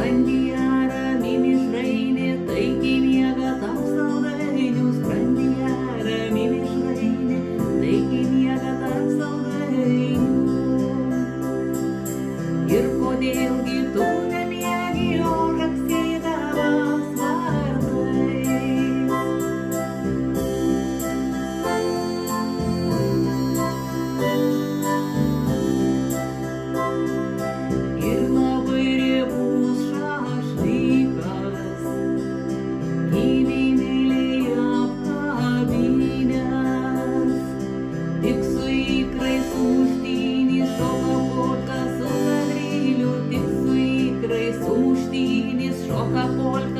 skrandyje rami mišrainė, taikiai miega tau saldainių, skrandyje rami mišrainė, taikiai miega tarp saldainių. Ir kodėlgi tu nemiegi, o žagsėdamas vardais. Ir labai riebus šašlykas, tyliai meiliai apkabinęs, tik su ikrais sumuštinis šoka polka su kadriliu, tik su ikrais sumuštinis šoka polka